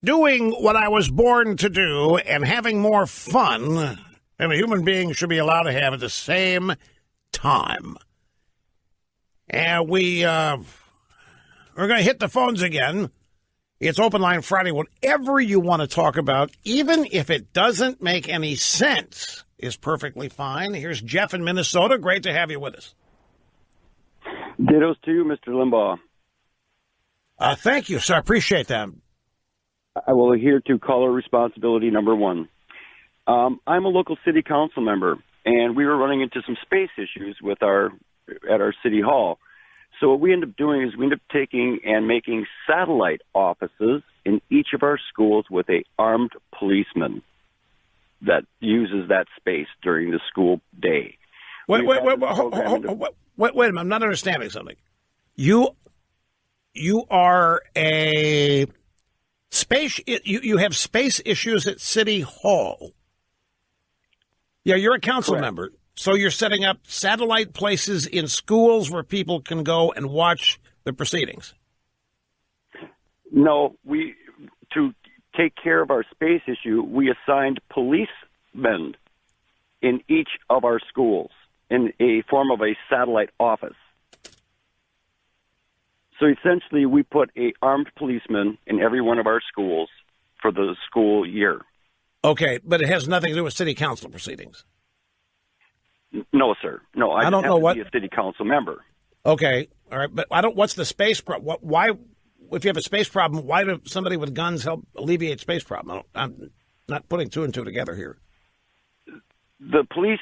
doing what I was born to do and having more fun than a human being should be allowed to have at the same time. And we're going to hit the phones again. It's Open Line Friday. Whatever you want to talk about, even if it doesn't make any sense, is perfectly fine. Here's Jeff in Minnesota. Great to have you with us. Dittos to you, Mr. Limbaugh. Thank you, sir. I appreciate that. I will adhere to caller responsibility number one. I'm a local city council member, and we were running into some space issues at our city hall. So what we end up doing is we end up taking and making satellite offices in each of our schools with a armed policeman that uses that space during the school day. Wait a minute. I'm not understanding something. You are a space. You have space issues at City Hall. Yeah, you're a council Correct. member. So you're setting up satellite places in schools where people can go and watch the proceedings. No, to take care of our space issue, we assigned policemen in each of our schools in a form of a satellite office. So essentially, we put a armed policeman in every one of our schools for the school year. Okay, but it has nothing to do with city council proceedings. No, sir. No, I don't know what. Be a city council member. Okay, all right, but I don't. What's the space problem? Why, if you have a space problem, why do somebody with guns help alleviate space problem? I'm not putting two and two together here. The police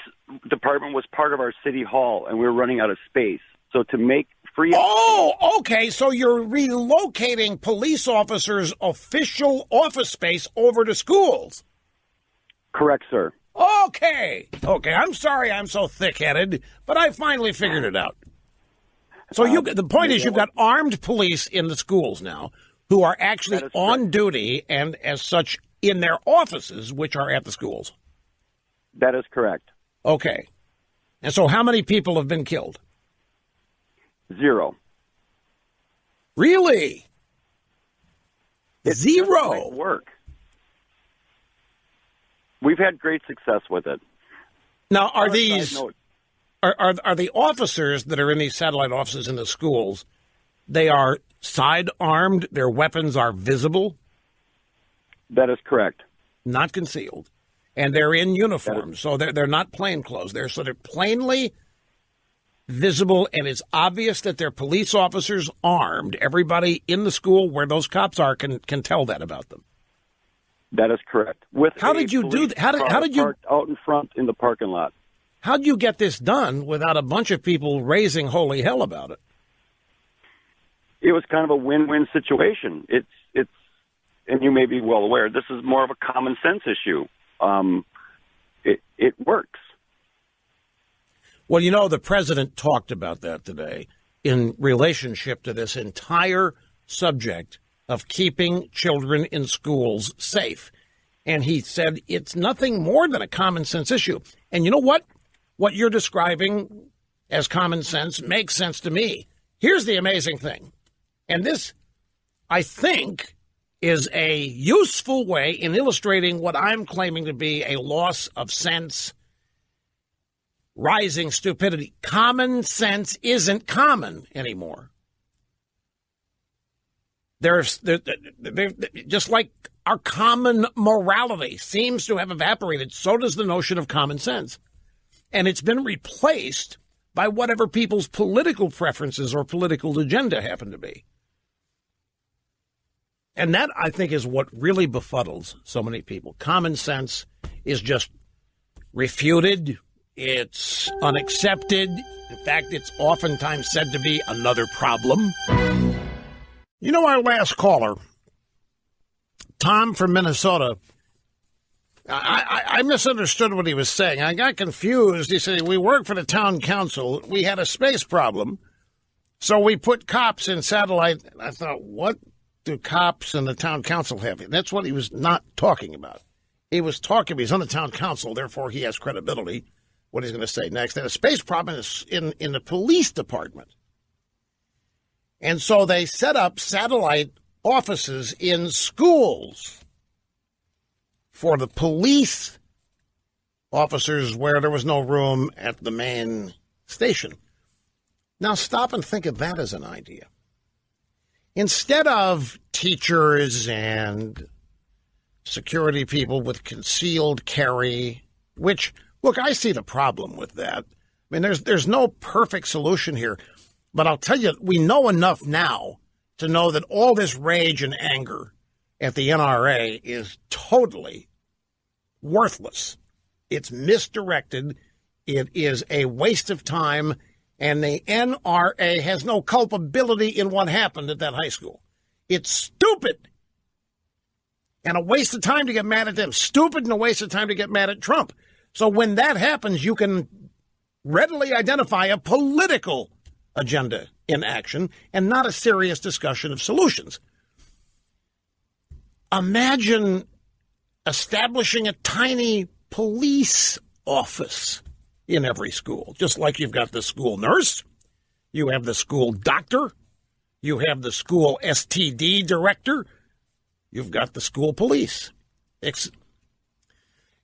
department was part of our city hall, and we were running out of space. So to make free. Oh, okay. So you're relocating police officers' official office space over to schools. Correct, sir. Okay. I'm sorry I'm so thick-headed, but I finally figured it out. So the point is you've got armed police in the schools now who are actually on duty and as such in their offices, which are at the schools. That is correct. Okay. And so how many people have been killed? 0. Really? It's 0. Great work. We've had great success with it. Now, are these are the officers that are in these satellite offices in the schools? They are side armed. Their weapons are visible. That is correct. Not concealed, and they're in uniform, so they're not plainclothes. They're plainly visible, and it's obvious that they're police officers armed. Everybody in the school where those cops are can tell that about them. That is correct. How did you do that? How did you parked out in front in the parking lot? How did you get this done without a bunch of people raising holy hell about it? It was kind of a win-win situation. It's and you may be well aware, this is more of a common sense issue. It works. Well, the president talked about that today in relationship to this entire subject of keeping children in schools safe. And he said it's nothing more than a common sense issue. And you know what? What you're describing as common sense makes sense to me. Here's the amazing thing. And this, I think, is a useful way in illustrating what I'm claiming to be a loss of sense, rising stupidity. Common sense isn't common anymore. They're just like our common morality seems to have evaporated, so does the notion of common sense. And it's been replaced by whatever people's political preferences or political agenda happen to be. And that, I think, is what really befuddles so many people. Common sense is just refuted. It's unaccepted. In fact, it's oftentimes said to be another problem. Our last caller, Tom from Minnesota, I misunderstood what he was saying. I got confused. He said, we work for the town council. We had a space problem, so we put cops in satellite. I thought, what do cops and the town council have? That's what he was not talking about. He's on the town council, therefore he has credibility, what he's going to say next. And a space problem is in the police department. And so they set up satellite offices in schools for the police officers where there was no room at the main station. Now stop and think of that as an idea. Instead of teachers and security people with concealed carry, which, look, I see the problem with that. I mean, there's no perfect solution here. But I'll tell you, we know enough now to know that all this rage and anger at the NRA is totally worthless. It's misdirected. It is a waste of time. And the NRA has no culpability in what happened at that high school. It's stupid. And a waste of time to get mad at them. Stupid and a waste of time to get mad at Trump. So when that happens, you can readily identify a political agenda in action and not a serious discussion of solutions. Imagine establishing a tiny police office in every school, just like you've got the school nurse, you have the school doctor, you have the school STD director, you've got the school police.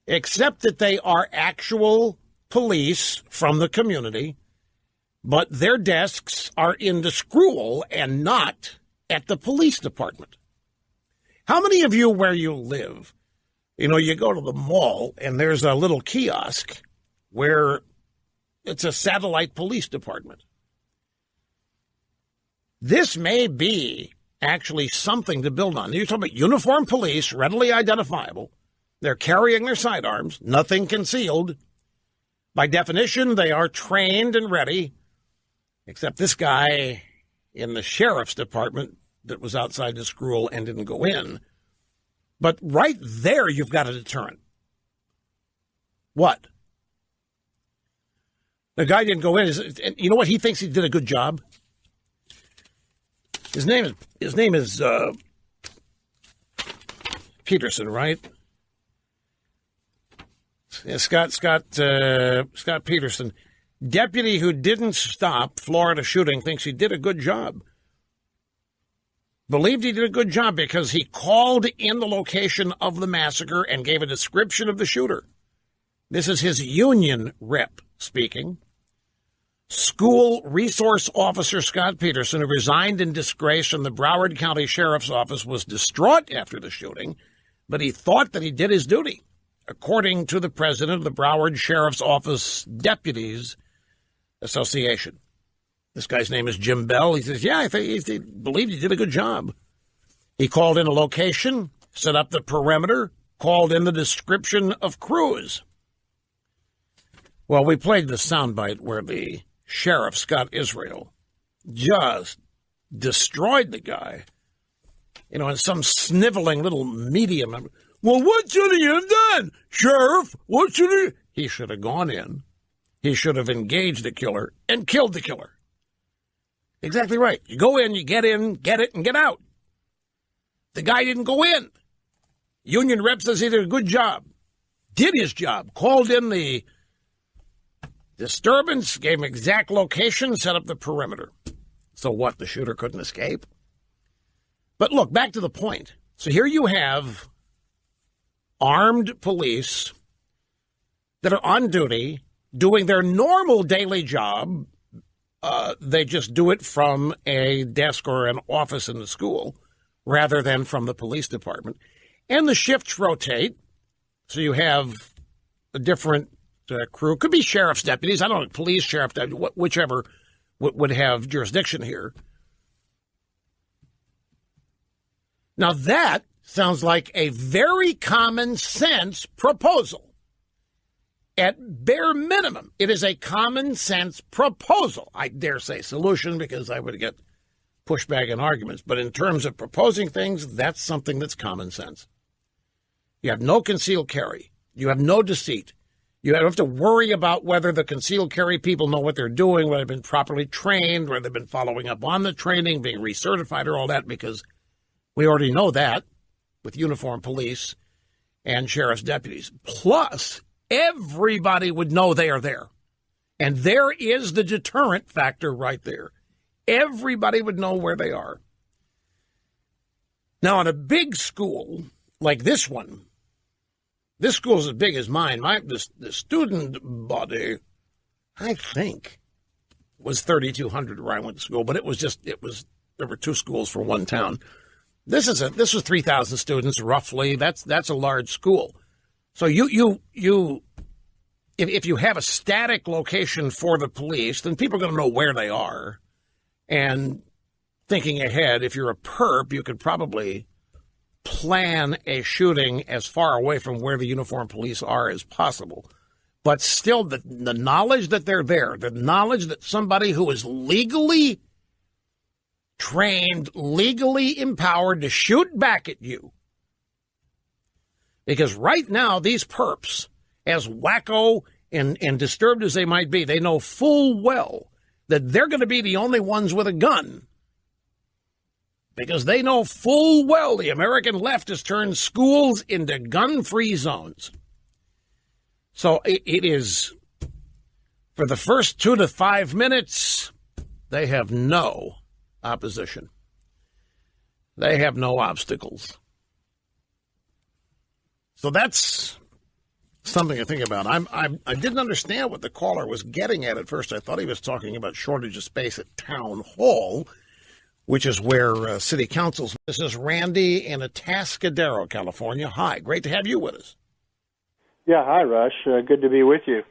Except that they are actual police from the community, but their desks are in the school and not at the police department. How many of you where you live, you go to the mall and there's a little kiosk where it's a satellite police department? This may be actually something to build on. You're talking about uniformed police, readily identifiable. They're carrying their sidearms, nothing concealed. By definition, they are trained and ready, except this guy in the sheriff's department that was outside the school and didn't go in. But right there, you've got a deterrent. What? The guy didn't go in. You know what? He thinks he did a good job. His name is Peterson, right? Yeah, Scott Peterson, deputy who didn't stop Florida shooting, thinks he did a good job. Believed he did a good job because he called in the location of the massacre and gave a description of the shooter. This is his union rep speaking. School resource officer Scott Peterson, who resigned in disgrace from the Broward County Sheriff's Office, was distraught after the shooting, but he thought that he did his duty, according to the president of the Broward Sheriff's Office Deputies Association. This guy's name is Jim Bell. He says, I think he believed he did a good job. He called in a location, set up the perimeter, called in the description of Cruz. Well, we played the soundbite where the sheriff, Scott Israel, just destroyed the guy, and some sniveling little medium. Well, what should he have done? Sheriff, what should he? He should have gone in. He should have engaged the killer and killed the killer. Exactly right. You go in, get it, and get out. The guy didn't go in. Union rep says he did a good job. Did his job. Called in the disturbance, gave him exact location, set up the perimeter. So what? The shooter couldn't escape? But look, back to the point. So here you have armed police that are on duty, doing their normal daily job. They just do it from a desk or an office in the school rather than from the police department. And the shifts rotate. So you have a different crew. Could be sheriff's deputies. I don't know, police, sheriff, whichever would have jurisdiction here. Now that sounds like a very common sense proposal. At bare minimum, it is a common sense proposal. I dare say solution because I would get pushback and arguments. But in terms of proposing things, that's something that's common sense. You have no concealed carry. You have no deceit. You don't have to worry about whether the concealed carry people know what they're doing, whether they've been properly trained, whether they've been following up on the training, being recertified or all that, because we already know that with uniformed police and sheriff's deputies. Plus, everybody would know they are there. And there is the deterrent factor right there. Everybody would know where they are. Now, in a big school like this one, this school's as big as mine. The student body, I think, was 3,200 where I went to school, but there were two schools for one town. This was 3,000 students roughly. That's a large school. So if you have a static location for the police, then people are going to know where they are. And thinking ahead, if you're a perp, you could probably plan a shooting as far away from where the uniformed police are as possible. But still, the knowledge that they're there, the knowledge that somebody who is legally trained, legally empowered to shoot back at you. Because right now, these perps, as wacko and disturbed as they might be, they know full well that they're going to be the only ones with a gun. Because they know full well the American left has turned schools into gun-free zones. So it is, for the first 2 to 5 minutes, they have no opposition. They have no obstacles. So that's something to think about. I didn't understand what the caller was getting at first. I thought he was talking about shortage of space at Town Hall, which is where city councils. This is Randy in Atascadero, California. Hi, great to have you with us. Yeah, hi, Rush. Good to be with you.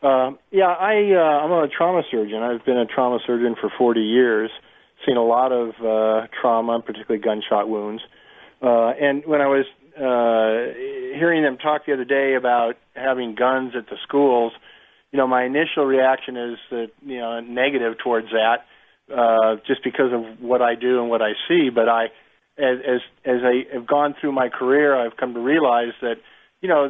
I'm a trauma surgeon. I've been a trauma surgeon for 40 years, seen a lot of trauma, particularly gunshot wounds. And when I was hearing them talk the other day about having guns at the schools, my initial reaction is that, negative towards that, just because of what I do and what I see. But as I have gone through my career, I've come to realize that,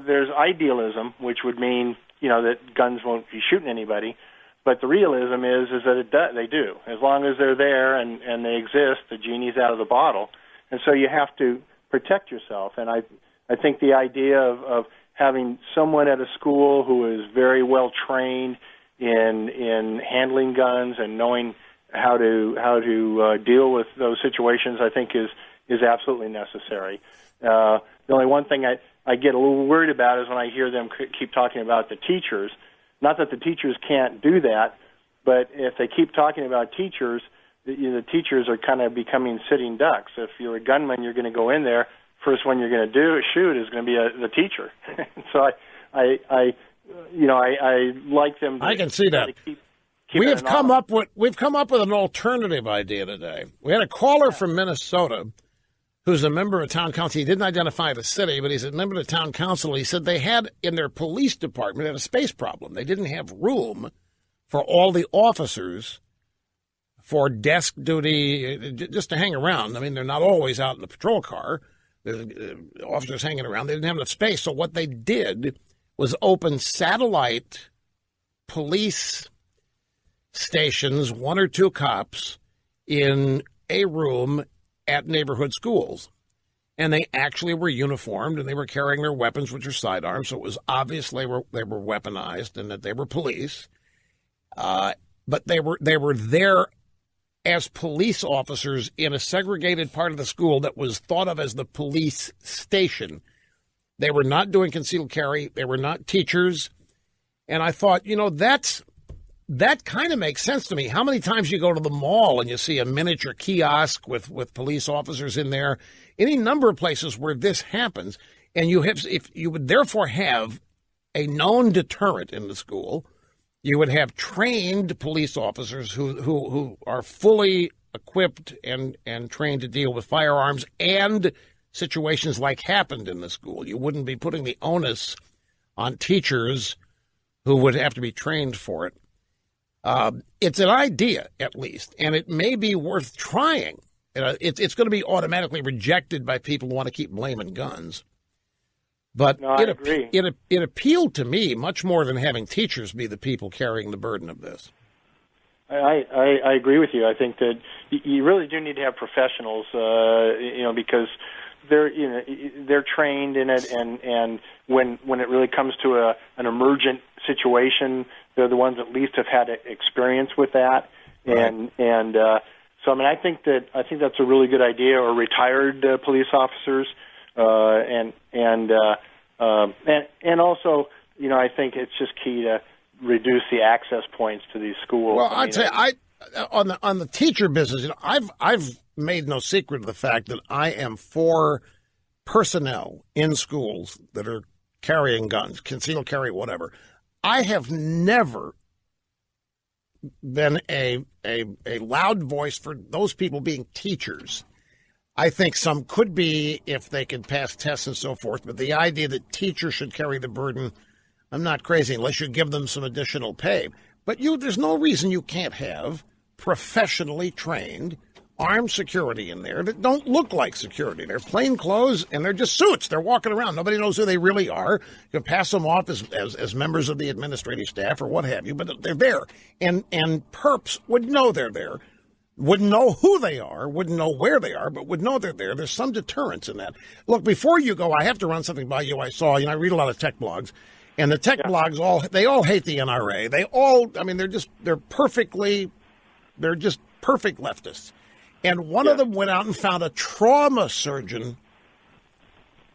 there's idealism, which would mean, that guns won't be shooting anybody. But the realism is that they do. As long as they're there and they exist, the genie's out of the bottle. And so you have to protect yourself. And I think the idea of having someone at a school who is very well trained in handling guns and knowing how to deal with those situations, I think is absolutely necessary. The only one thing I get a little worried about is when I hear them keep talking about the teachers. Not that the teachers can't do that, but if they keep talking about teachers, the teachers are kind of becoming sitting ducks. If you're a gunman, you're going to go in there. First one you're going to shoot is going to be the teacher. So I like them. I can see that. We've come up with an alternative idea today. We had a caller from Minnesota who's a member of town council. He didn't identify the city, but he's a member of town council. He said they had in their police department had a space problem. They didn't have room for all the officers for desk duty, just to hang around. I mean, they're not always out in the patrol car. There's officers hanging around. They didn't have enough space. So what they did was open satellite police stations, 1 or 2 cops in a room at neighborhood schools. And they actually were uniformed, and they were carrying their weapons, which are sidearms. So it was obvious they were weaponized and that they were police. But they were there as police officers in a segregated part of the school that was thought of as the police station. They were not doing concealed carry. They were not teachers. And I thought, that kind of makes sense to me. How many times you go to the mall and you see a miniature kiosk with police officers in there? Any number of places where this happens. And if you would therefore have a known deterrent in the school, you would have trained police officers who are fully equipped and trained to deal with firearms and situations like happened in the school. You wouldn't be putting the onus on teachers who would have to be trained for it. It's an idea, at least, and it may be worth trying. It's going to be automatically rejected by people who want to keep blaming guns. But no, I agree. It appealed to me much more than having teachers be the people carrying the burden of this. I agree with you. I think that you really do need to have professionals, because they're trained in it, and when it really comes to an emergent situation, they're the ones that least have had experience with that, right. and So, I mean, I think that's a really good idea. Or retired police officers, and also, you know, I think it's just key to reduce the access points to these schools. Well, I'd say on the teacher business, you know, I've made no secret of the fact that I am for personnel in schools that are carrying guns, concealed carry, whatever. I have never been a loud voice for those people being teachers. I think some could be if they could pass tests and so forth, but the idea that teachers should carry the burden, I'm not crazy unless you give them some additional pay. But there's no reason you can't have professionally trained armed security in there that don't look like security. They're plain clothes and they're just suits. They're walking around. Nobody knows who they really are. You can pass them off as members of the administrative staff or what have you, but they're there. And perps would know they're there, wouldn't know who they are, wouldn't know where they are, but would know they're there. There's some deterrence in that. Look, before you go, I have to run something by you. I saw, I read a lot of tech blogs, and the tech blogs all hate the NRA. They're just perfect leftists. And one of them went out and found a trauma surgeon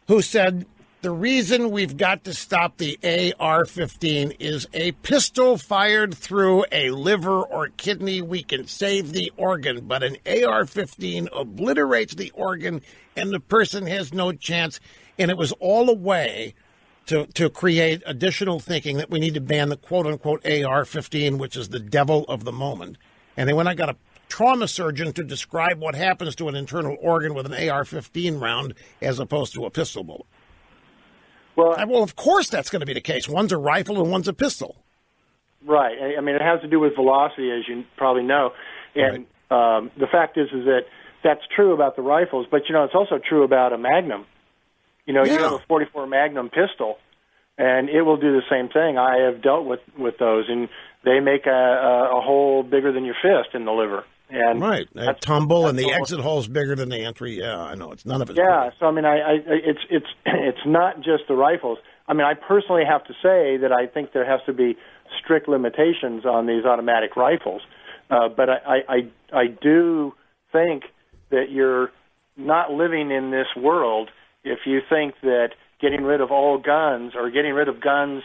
who said the reason we've got to stop the AR-15 is a pistol fired through a liver or kidney. We can save the organ, but an AR-15 obliterates the organ and the person has no chance. And it was all a way to create additional thinking that we need to ban the quote-unquote AR-15, which is the devil of the moment. And they went and got a trauma surgeon to describe what happens to an internal organ with an AR-15 round as opposed to a pistol bullet. Well, of course that's going to be the case. One's a rifle and one's a pistol. Right. I mean, it has to do with velocity, as you probably know. And the fact is that that's true about the rifles, but, it's also true about a Magnum. You have a .44 Magnum pistol, and it will do the same thing. I have dealt with those, and they make a hole bigger than your fist in the liver. And right, they tumble, and the exit hole's bigger than the entry. Yeah, I know it's none of it. Yeah, so I mean, it's not just the rifles. I mean, I personally have to say that I think there has to be strict limitations on these automatic rifles. But I do think that you're not living in this world if you think that getting rid of all guns or getting rid of guns,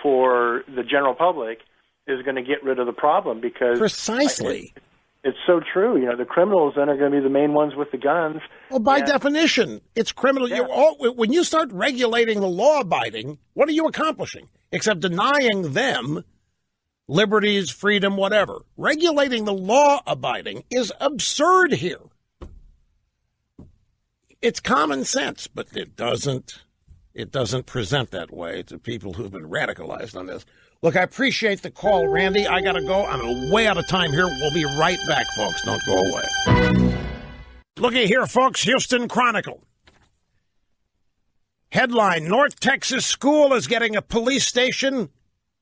for the general public is going to get rid of the problem, because precisely. It's so true. The criminals then are going to be the main ones with the guns. Well, by definition, it's criminal. Yeah. When you start regulating the law-abiding, what are you accomplishing? Except denying them liberties, freedom, whatever. Regulating the law-abiding is absurd here. It's common sense, but it doesn't present that way to people who've been radicalized on this. Look, I appreciate the call, Randy. I got to go. I'm way out of time here. We'll be right back, folks. Don't go away. Looky here, folks. Houston Chronicle. Headline, North Texas school is getting a police station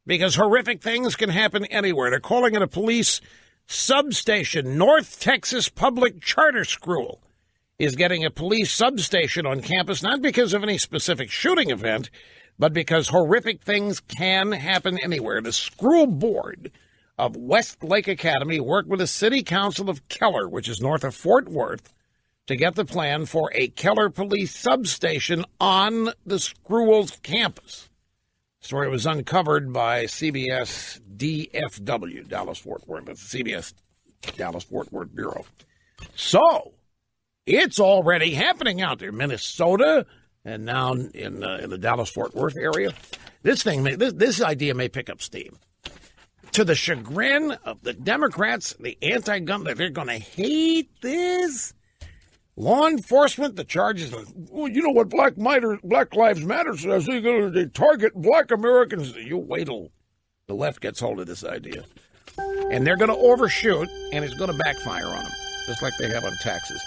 because horrific things can happen anywhere. They're calling it a police substation. North Texas Public Charter School is getting a police substation on campus, not because of any specific shooting event, but because horrific things can happen anywhere. The school board of Westlake Academy worked with the city council of Keller, which is north of Fort Worth, to get the plan for a Keller police substation on the school's campus. The story was uncovered by CBS DFW, Dallas-Fort Worth. That's the CBS Dallas-Fort Worth Bureau. So it's already happening out there. Minnesota, and now in the Dallas-Fort Worth area. This idea may pick up steam. To the chagrin of the Democrats, the anti-gun, they're going to hate this. Law enforcement, the charges, well, you know what Black Lives Matter says, they target black Americans. You wait till the left gets hold of this idea. And they're going to overshoot, and it's going to backfire on them, just like they have on taxes.